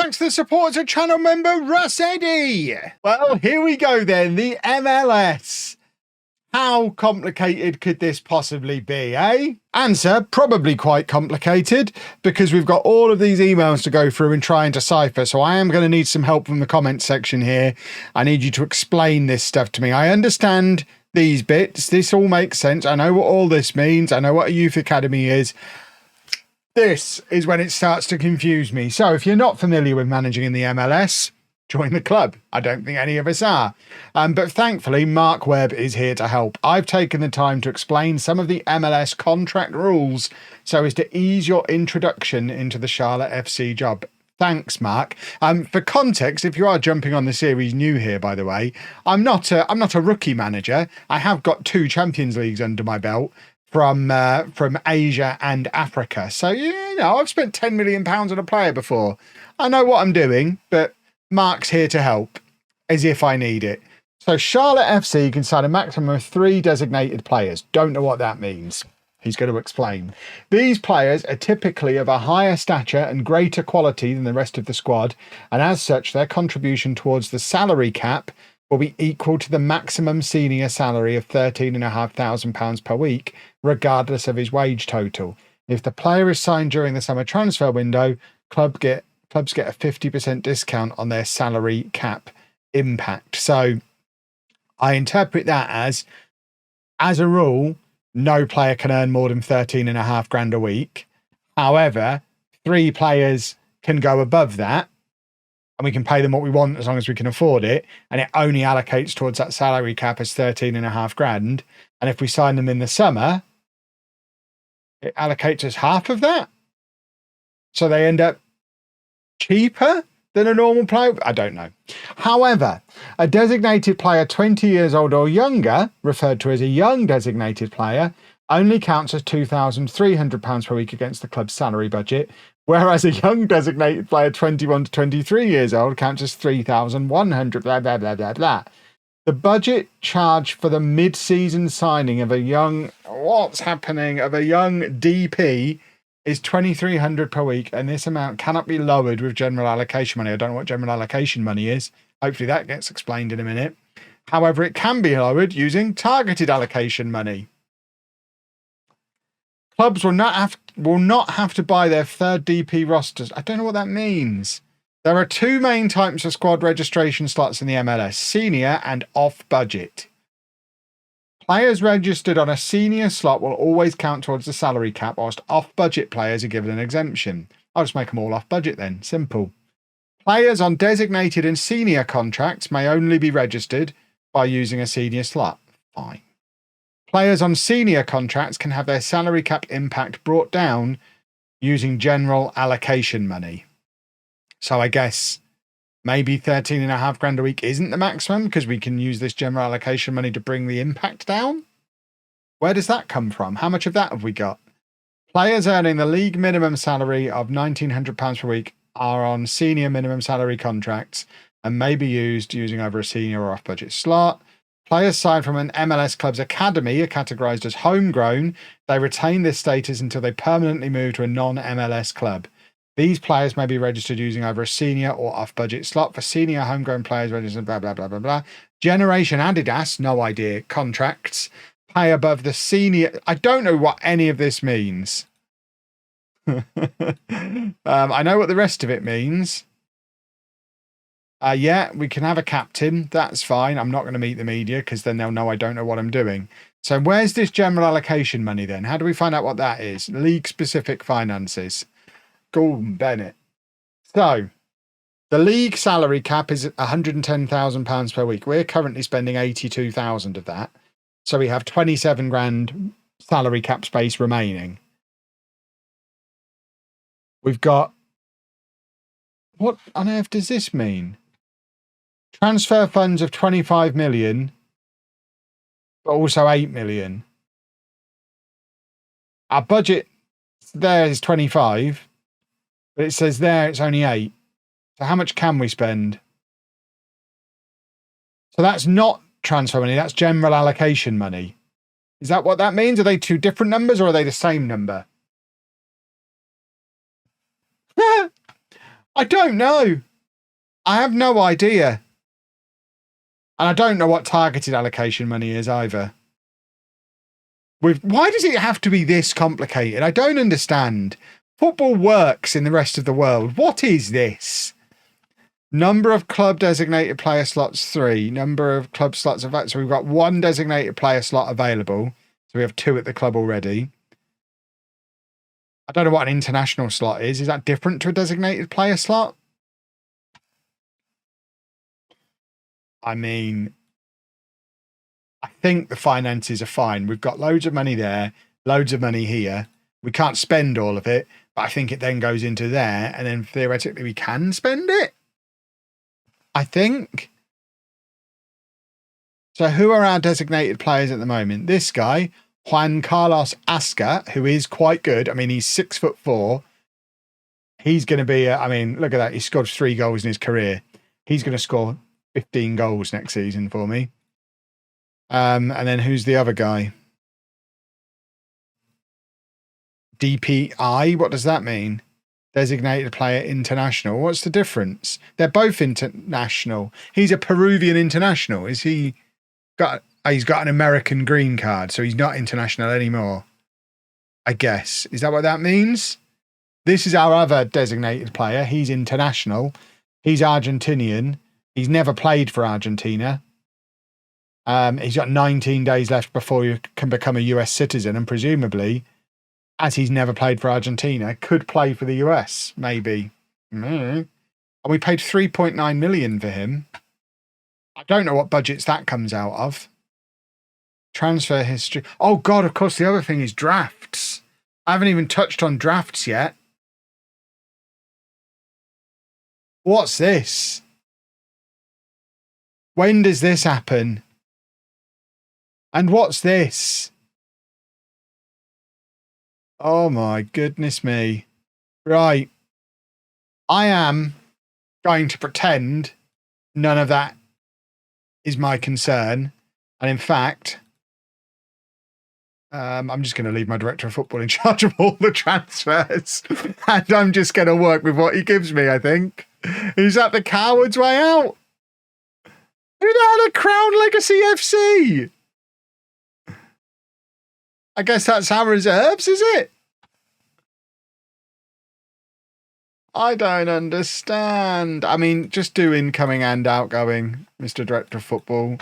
Thanks to the support as a channel member, Russ Eddy. Well, here we go then, the MLS. How complicated could this possibly be, eh? Answer, probably quite complicated, because we've got all of these emails to go through and try and decipher, so I am going to need some help from the comments section here. I need you to explain this stuff to me. I understand these bits. This all makes sense. I know what all this means. I know what a youth academy is. This is when it starts to confuse me. So if you're not familiar with managing in the MLS, join the club. I don't think any of us are. But thankfully, Mark Webb is here to help. I've taken the time to explain some of the MLS contract rules so as to ease your introduction into the Charlotte FC job. Thanks, Mark. For context, if you are jumping on the series new here, by the way, I'm not a rookie manager. I have got 2 Champions Leagues under my belt from Asia and Africa. So, you know, I've spent £10 million on a player before. I know what I'm doing, but Mark's here to help, as if I need it. So Charlotte FC can sign a maximum of 3 designated players. Don't know what that means. He's going to explain. These players are typically of a higher stature and greater quality than the rest of the squad, and as such, their contribution towards the salary cap will be equal to the maximum senior salary of £13,500 per week, regardless of his wage total. If the player is signed during the summer transfer window, clubs get a 50% discount on their salary cap impact. So I interpret that as a rule, no player can earn more than $13,500 a week. However, 3 players can go above that, and we can pay them what we want as long as we can afford it. And it only allocates towards that salary cap as $13,500. And if we sign them in the summer, it allocates us half of that. So they end up cheaper than a normal player? I don't know. However, a designated player 20 years old or younger, referred to as a young designated player, only counts as £2,300 per week against the club's salary budget, whereas a young designated player 21 to 23 years old counts as £3,100, blah, blah, blah, blah, blah. The budget charge for the mid-season signing of a young DP is $2,300 per week, and this amount cannot be lowered with General Allocation Money. I don't know what General Allocation Money is. Hopefully that gets explained in a minute. However, it can be lowered using Targeted Allocation Money. Clubs will not have to buy their third DP rosters. I don't know what that means. There are 2 main types of squad registration slots in the MLS, senior and off-budget. Players registered on a senior slot will always count towards the salary cap, whilst off-budget players are given an exemption. I'll just make them all off-budget then. Simple. Players on designated and senior contracts may only be registered by using a senior slot. Fine. Players on senior contracts can have their salary cap impact brought down using General Allocation Money. So I guess maybe £13,500 a week isn't the maximum because we can use this General Allocation Money to bring the impact down? Where does that come from? How much of that have we got? Players earning the league minimum salary of £1,900 per week are on senior minimum salary contracts and may be used using either a senior or off-budget slot. Players signed from an MLS club's academy are categorised as homegrown. They retain this status until they permanently move to a non-MLS club. These players may be registered using either a senior or off-budget slot. For senior homegrown players registered, blah, blah, blah, blah, blah. Generation Adidas, no idea, contracts pay above the senior. I don't know what any of this means. I know what the rest of it means. Yeah, we can have a captain. That's fine. I'm not going to meet the media because then they'll know I don't know what I'm doing. So where's this General Allocation Money then? How do we find out what that is? League-specific finances. Gordon Bennett. So the league salary cap is £110,000 per week. We're currently spending 82,000 of that. So we have 27 grand salary cap space remaining. We've got, what on earth does this mean? Transfer funds of 25 million, but also 8 million. Our budget there is 25, but it says there it's only 8. So how much can we spend? So that's not transfer money, that's general allocation money. Is that what that means? Are they 2 different numbers or are they the same number? I don't know. I have no idea. And I don't know what targeted allocation money is either. Why does it have to be this complicated? I don't understand. Football works in the rest of the world. What is this? Number of club designated player slots, 3. Number of club slots available. So we've got 1 designated player slot available. So we have 2 at the club already. I don't know what an international slot is. Is that different to a designated player slot? I mean, I think the finances are fine. We've got loads of money there, loads of money here. We can't spend all of it, but I think it then goes into there, and then theoretically we can spend it. I think. So who are our designated players at the moment? This guy, Juan Carlos Asca, who is quite good. I mean, he's 6'4". He's going to be, I mean, look at that. He scored 3 goals in his career. He's going to score 15 goals next season for me. And then who's the other guy? DPI, what does that mean? Designated Player International. What's the difference? They're both international. He's a Peruvian international. Is he got? He's got an American green card, so he's not international anymore. I guess. Is that what that means? This is our other designated player. He's international. He's Argentinian. He's never played for Argentina. He's got 19 days left before you can become a US citizen, and presumably, as he's never played for Argentina, could play for the US, maybe. And we paid 3.9 million for him. I don't know what budgets that comes out of. Transfer history. Oh, God, of course, the other thing is drafts. I haven't even touched on drafts yet. What's this? When does this happen? And what's this? Oh, my goodness me. Right. I am going to pretend none of that is my concern. And in fact, I'm just going to leave my director of football in charge of all the transfers. And I'm just going to work with what he gives me, I think. Is that the coward's way out? Who the hell are Crown Legacy FC? I guess that's our reserves, is it? I don't understand. I mean, just do incoming and outgoing, Mr. Director of Football.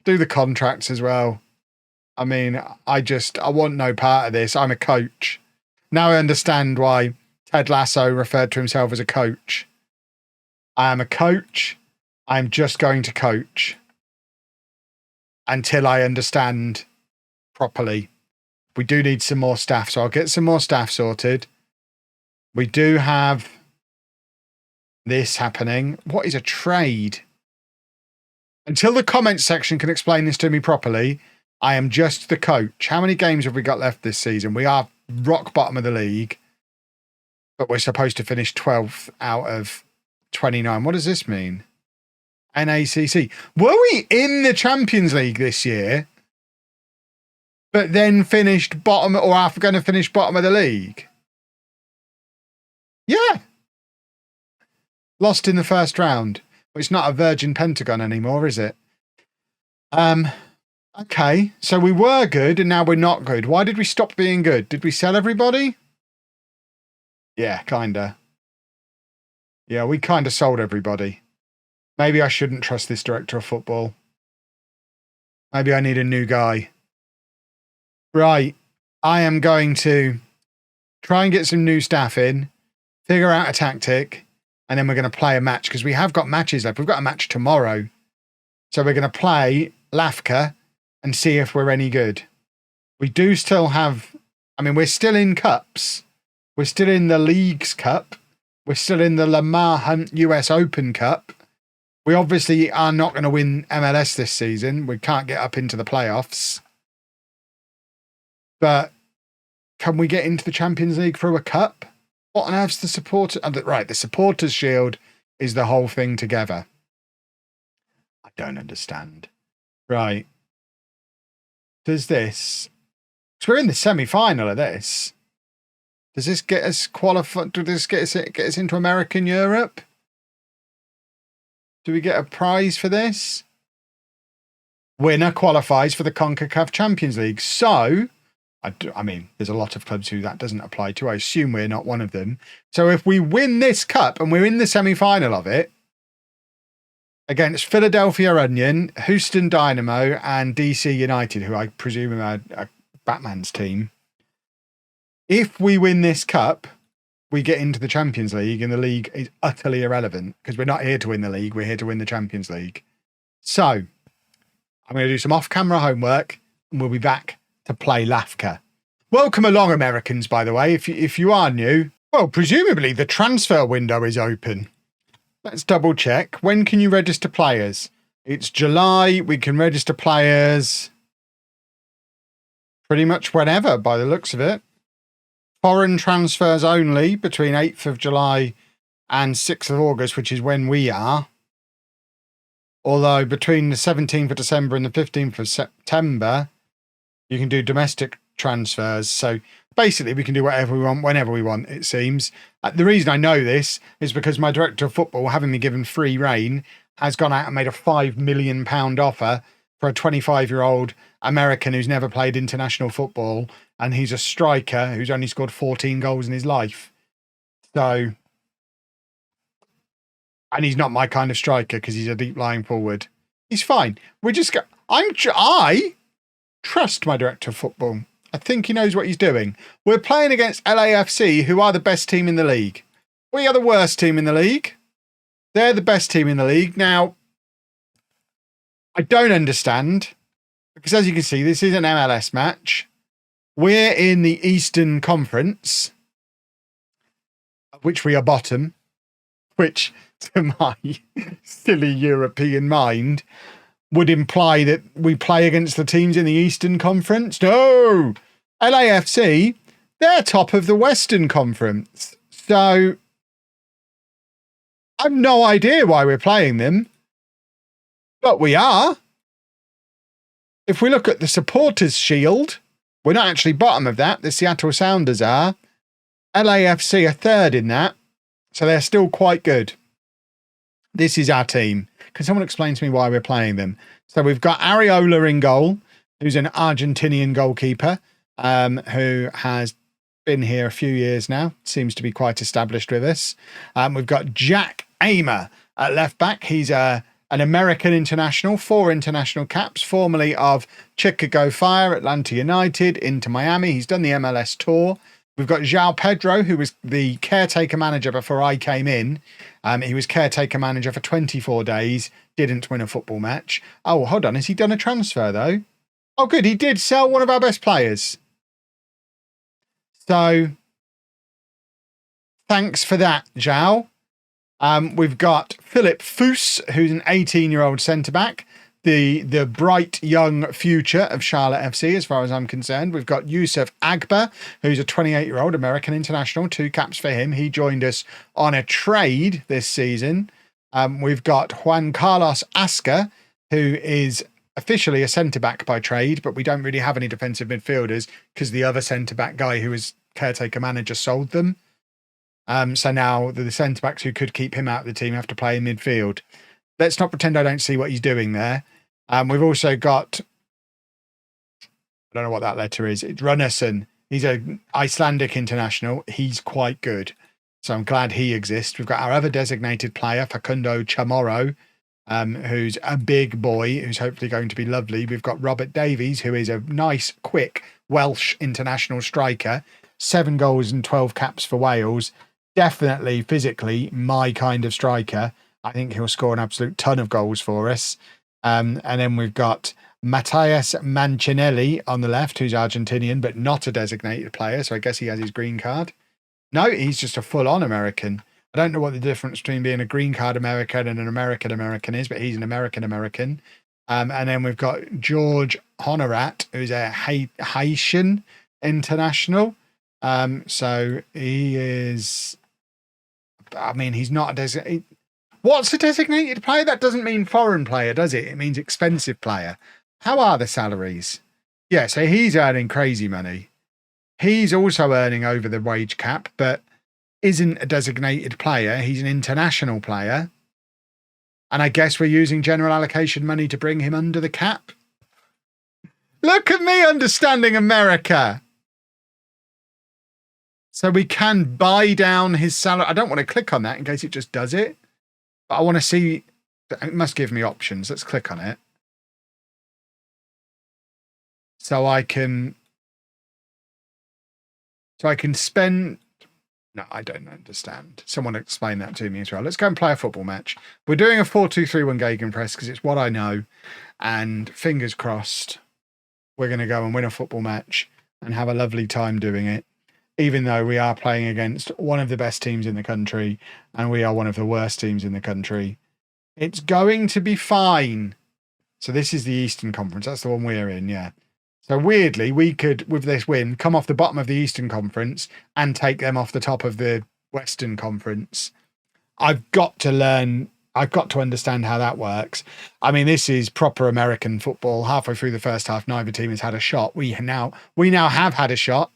Do the contracts as well. I mean, I want no part of this. I'm a coach. Now I understand why Ted Lasso referred to himself as a coach. I am a coach. I'm just going to coach until I understand properly. We do need some more staff, so I'll get some more staff sorted. We do have this happening. What is a trade? Until the comments section can explain this to me properly, I am just the coach. How many games have we got left this season? We are rock bottom of the league, but we're supposed to finish 12th out of 29. What does this mean? NACC. Were we in the Champions League this year, but then finished bottom, or are going to finish bottom of the league? Yeah. Lost in the first round. It's not a Virgin Pentagon anymore, is it? Okay, so we were good and now we're not good. Why did we stop being good? Did we sell everybody? Yeah, kinda. Yeah, we kinda sold everybody. Maybe I shouldn't trust this director of football. Maybe I need a new guy. Right, I am going to try and get some new staff in, figure out a tactic, and then we're going to play a match because we have got matches left. We've got a match tomorrow. So we're going to play Lafka and see if we're any good. We do still have, I mean, we're still in cups. We're still in the Leagues Cup. We're still in the Lamar Hunt US Open Cup. We obviously are not going to win MLS this season. We can't get up into the playoffs. But can we get into the Champions League through a cup? What on earth's the supporter? Right, the supporters' shield is the whole thing together. I don't understand. Right. Does this... So we're in the semi-final of this. Does this get us qualified? Does this get us into American Europe? Do we get a prize for this? Winner qualifies for the CONCACAF Champions League. So, I mean, there's a lot of clubs who that doesn't apply to. I assume we're not one of them. So if we win this cup and we're in the semi-final of it, against Philadelphia Union, Houston Dynamo, and DC United, who I presume are Batman's team. If we win this cup, we get into the Champions League, and the league is utterly irrelevant because we're not here to win the league. We're here to win the Champions League. So I'm going to do some off-camera homework, and we'll be back to play LAFCA. Welcome along, Americans, by the way. If you are new, well, presumably the transfer window is open. Let's double check. When can you register players? It's July. We can register players pretty much whenever, by the looks of it. Foreign transfers only between 8th of July and 6th of August, which is when we are. Although between the 17th of December and the 15th of September, you can do domestic transfers. So basically, we can do whatever we want, whenever we want, it seems. The reason I know this is because my director of football, having me given free reign, has gone out and made a £5 million offer for a 25-year-old American who's never played international football, and he's a striker who's only scored 14 goals in his life. So, and he's not my kind of striker because he's a deep-lying forward. He's fine. I trust my director of football. I think he knows what he's doing. We're playing against LAFC, who are the best team in the league. We are the worst team in the league. They're the best team in the league. Now, I don't understand, because as you can see, this is an MLS match. We're in the Eastern Conference, which we are bottom, which, to my silly European mind, would imply that we play against the teams in the Eastern Conference. No! LAFC, they're top of the Western Conference. So, I've no idea why we're playing them. But we are. If we look at the Supporters' Shield, we're not actually bottom of that. The Seattle Sounders are. LAFC are third in that. So they're still quite good. This is our team. Can someone explain to me why we're playing them? So we've got Areola in goal, who's an Argentinian goalkeeper, who has been here a few years now. Seems to be quite established with us. We've got Jack Amer at left back. He's an American international, 4 international caps, formerly of Chicago Fire, Atlanta United, Inter Miami. He's done the MLS tour. We've got João Pedro, who was the caretaker manager before I came in. He was caretaker manager for 24 days, didn't win a football match. Oh, hold on. Has he done a transfer, though? Oh, good. He did sell one of our best players. So, thanks for that, João. We've got Philip Foos, who's an 18-year-old centre-back. The bright young future of Charlotte FC, as far as I'm concerned. We've got Yusuf Agba, who's a 28-year-old American international, 2 caps for him. He joined us on a trade this season. We've got Juan Carlos Asca, who is officially a centre-back by trade, but we don't really have any defensive midfielders because the other centre-back guy who was caretaker manager sold them. So now the centre-backs who could keep him out of the team have to play in midfield. Let's not pretend I don't see what he's doing there. We've also got, I don't know what that letter is. It's Runnarsson. He's an Icelandic international. He's quite good. So I'm glad he exists. We've got our other designated player, Facundo Chamorro, who's a big boy, who's hopefully going to be lovely. We've got Robert Davies, who is a nice, quick Welsh international striker. 7 goals and 12 caps for Wales. Definitely, physically, my kind of striker. I think he'll score an absolute ton of goals for us. And then we've got Matthias Mancinelli on the left, who's Argentinian, but not a designated player. So I guess he has his green card. No, he's just a full-on American. I don't know what the difference between being a green card American and an American American is, but he's an American American. And then we've got George Honorat, who's a Haitian international. So he is, I mean, he's not a designated. What's a designated player? That doesn't mean foreign player, does it? It means expensive player. How are the salaries? Yeah, so he's earning crazy money. He's also earning over the wage cap, but isn't a designated player. He's an international player. And I guess we're using general allocation money to bring him under the cap. Look at me understanding America. So we can buy down his salary. I don't want to click on that in case it just does it. But I want to see. It must give me options. Let's click on it. So I can spend. No, I don't understand. Someone explain that to me as well. Let's go and play a football match. We're doing a 4-2-3-1 gegenpress because it's what I know. And fingers crossed, we're going to go and win a football match and have a lovely time doing it. Even though we are playing against one of the best teams in the country and we are one of the worst teams in the country. It's going to be fine. So this is the Eastern Conference. That's the one we're in, yeah. So weirdly, we could, with this win, come off the bottom of the Eastern Conference and take them off the top of the Western Conference. I've got to learn, I've got to understand how that works. I mean, this is proper American football. Halfway through the first half, neither team has had a shot. We now have had a shot.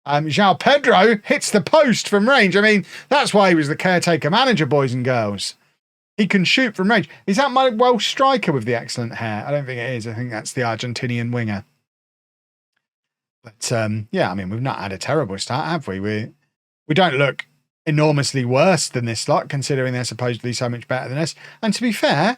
João Pedro hits the post from range. I mean, that's why he was the caretaker manager, boys and girls. He can shoot from range. Is that my Welsh striker with the excellent hair? I don't think it is. I think that's the Argentinian winger. But yeah, I mean, we've not had a terrible start, have we? We don't look enormously worse than this lot, considering they're supposedly so much better than us. And to be fair,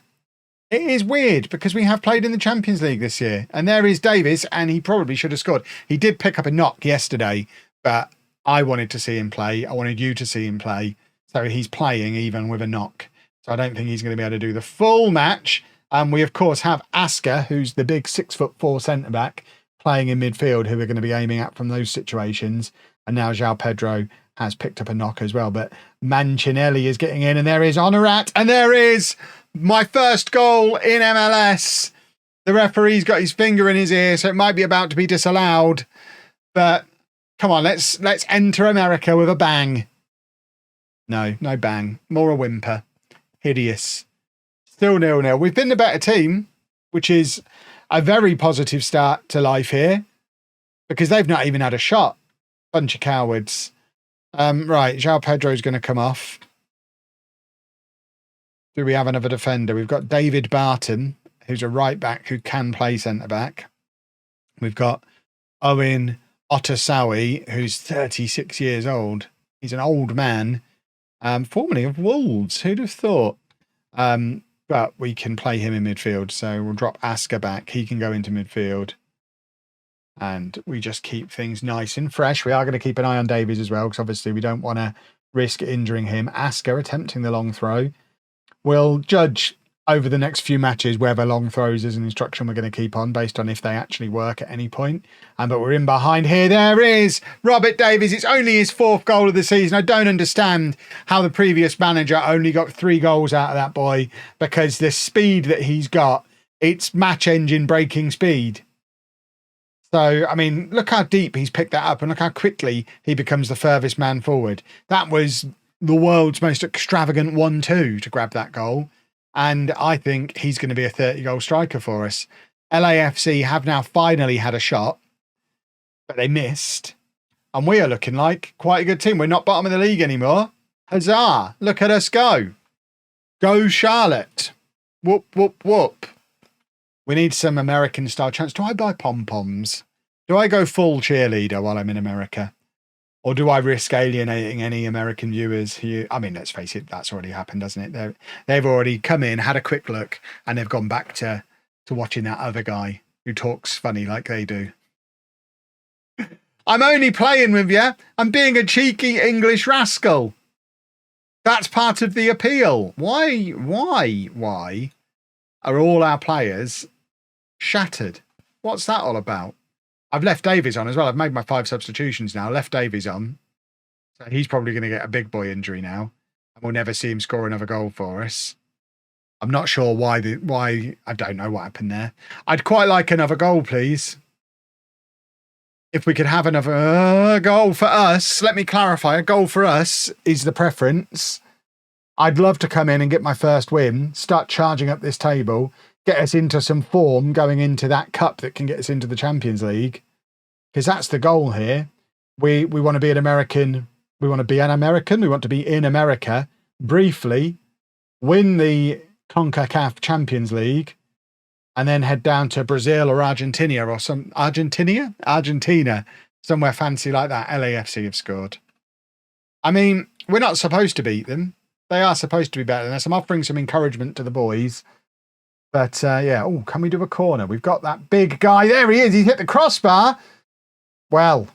it is weird because we have played in the Champions League this year. And there is Davies, and he probably should have scored. He did pick up a knock yesterday, but I wanted to see him play. I wanted you to see him play. So he's playing even with a knock. So I don't think he's going to be able to do the full match. We, of course, have Asker, who's the big 6'4" centre-back, playing in midfield, who we're going to be aiming at from those situations. And now João Pedro has picked up a knock as well. But Mancinelli is getting in, and there is Honorat, and there is my first goal in MLS. The referee's got his finger in his ear, so it might be about to be disallowed. But come on, let's enter America with a bang. No bang. More a whimper. Hideous. Still 0-0. We've been the better team, which is a very positive start to life here, because they've not even had a shot. Bunch of cowards. Right, João Pedro's going to come off. Do we have another defender? We've got David Barton, who's a right back who can play centre back. We've got Owen Otasawi, who's 36 years old. He's an old man, formerly of Wolves. Who'd have thought? But we can play him in midfield. So we'll drop Asker back. He can go into midfield. And we just keep things nice and fresh. We are going to keep an eye on Davies as well, because obviously we don't want to risk injuring him. Asker attempting the long throw. We'll judge over the next few matches whether long throws is an instruction we're going to keep on based on if they actually work at any point. But we're in behind here. There is Robert Davies. It's only his 4th goal of the season. I don't understand how the previous manager only got 3 goals out of that boy, because the speed that he's got, it's match engine breaking speed. So, I mean, look how deep he's picked that up, and look how quickly he becomes the furthest man forward. That was the world's most extravagant 1-2 to grab that goal. And I think he's going to be a 30-goal striker for us. LAFC have now finally had a shot, but they missed. And we are looking like quite a good team. We're not bottom of the league anymore. Huzzah. Look at us go. Go Charlotte. Whoop, whoop, whoop. We need some American-style chants. Do I buy pom-poms? Do I go full cheerleader while I'm in America? Or do I risk alienating any American viewers who... I mean, let's face it, that's already happened, doesn't it? They've already come in, had a quick look, and they've gone back to watching that other guy who talks funny like they do. I'm only playing with you. I'm being a cheeky English rascal. That's part of the appeal. Why are all our players shattered? What's that all about? I've left Davies on as well. I've made my 5 substitutions now. Left Davies on. So he's probably going to get a big boy injury now. And we'll never see him score another goal for us. I'm not sure why. I don't know what happened there. I'd quite like another goal, please. If we could have another goal for us. Let me clarify. A goal for us is the preference. I'd love to come in and get my first win. Start charging up this table. Get us into some form going into that cup that can get us into the Champions League. Because that's the goal here. we want to be an American. We want to be an American. We want to be in America briefly, win the CONCACAF Champions League, and then head down to Brazil or Argentina or Argentina, somewhere fancy like that. LAFC have scored. I mean, we're not supposed to beat them. They are supposed to be better than us. I'm offering some encouragement to the boys. But yeah, oh, can we do a corner? We've got that big guy. There he is. He's hit the crossbar. Well,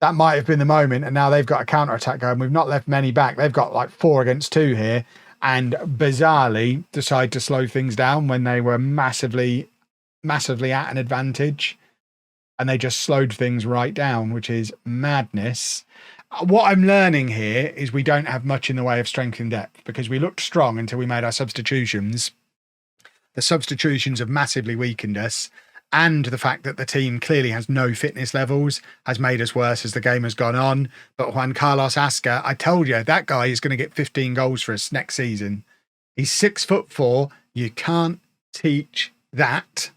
that might have been the moment. And now they've got a counter-attack going. We've not left many back. They've got like 4 against 2 here. And bizarrely decide to slow things down when they were massively at an advantage. And they just slowed things right down, which is madness. What I'm learning here is we don't have much in the way of strength and depth because we looked strong until we made our substitutions. The substitutions have massively weakened us. And the fact that the team clearly has no fitness levels has made us worse as the game has gone on. But Juan Carlos Asca, I told you, that guy is going to get 15 goals for us next season. He's 6'4". You can't teach that.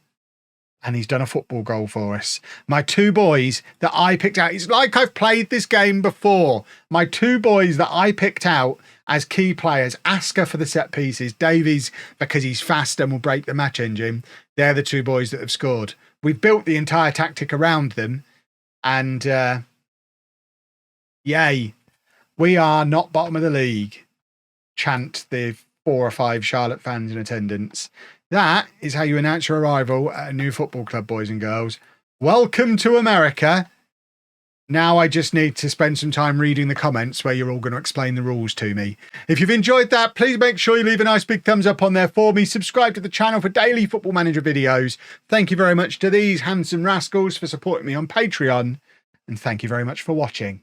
And he's done a football goal for us. My 2 boys that I picked out, it's like I've played this game before. My 2 boys that I picked out as key players, Asca for the set pieces, Davies because he's fast and will break the match engine. They're the 2 boys that have scored. We've built the entire tactic around them. And yay, we are not bottom of the league. Chant the 4 or 5 Charlotte fans in attendance. That is how you announce your arrival at a new football club, boys and girls. Welcome to America. Now I just need to spend some time reading the comments where you're all going to explain the rules to me. If you've enjoyed that, please make sure you leave a nice big thumbs up on there for me. Subscribe to the channel for daily Football Manager videos. Thank you very much to these handsome rascals for supporting me on Patreon. And thank you very much for watching.